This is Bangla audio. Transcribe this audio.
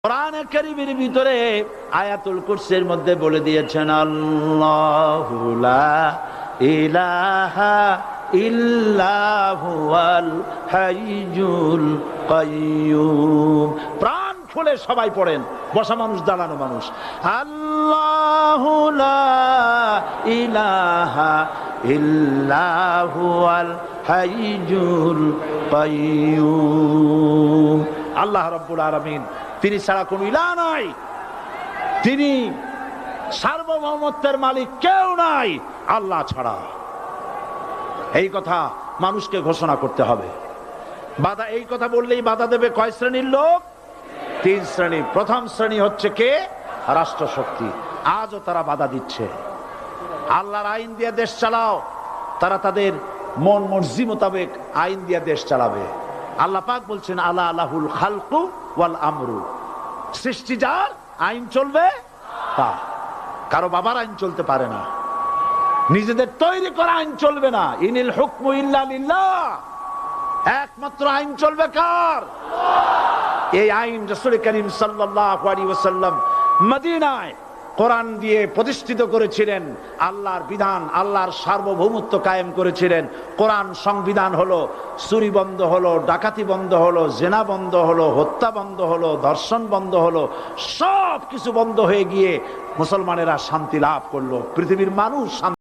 কোরআনে কারীমের ভিতরে আয়াতুল কুরসির মধ্যে বলে দিয়েছেন আল্লাহু লা ইলাহা ইল্লা হুয়াল হাইয়ুল কাইয়্যুম। প্রাণ খুলে সবাই পড়েন, বসা মানুষ দাঁড়ানো মানুষ। আল্লাহু লা ইলাহা ইল্লা হুয়াল হাইয়ুল কাইয়্যুম। আল্লাহ রাব্বুল আলামিন, তিনি ছাড়া কোন ইলাহ নাই, তিনি সার্বভৌমত্বের মালিক, কেউ নাই আল্লাহ ছাড়া। এই কথা মানুষকে ঘোষণা করতে হবে। বাধা, এই কথা বললেই বাধা দেবে কয় শ্রেণীর লোক? তিন শ্রেণী। প্রথম শ্রেণী হচ্ছে কে? রাষ্ট্রশক্তি। আজও তারা বাধা দিচ্ছে। আল্লাহর আইন দিয়ে দেশ চালাও, তারা তাদের মন মর্জি মোতাবেক আইন দিয়ে দেশ চালাবে। আল্লাহ পাক বলছেন আলা লাহুল খালকু ওয়াল আমরু, সৃষ্টি যার, আইন চলবে তা। কারো বাবার আইন চলতে পারে না, নিজেদের তৈরি করা আইন চলবে না। ইনিল হুকমু ইল্লা লিল্লাহ, একমাত্র আইন চলবে কার? এই আইন রাসূল করিম সাল্লাল্লাহু আলাইহি ওয়াসাল্লাম মদিনায় কোরআন দিয়ে প্রতিষ্ঠিত করেছিলেন। আল্লাহর বিধান, আল্লাহর সার্বভৌমত্ব কায়েম করেছিলেন। কোরআন সংবিধান হলো, চুরি বন্ধ হলো, ডাকাতি বন্ধ হলো, জেনা বন্ধ হলো, হত্যা বন্ধ হলো, ধর্ষণ বন্ধ হলো, সব কিছু বন্ধ হয়ে গিয়ে মুসলমানেরা শান্তি লাভ করলো, পৃথিবীর মানুষ শান্তি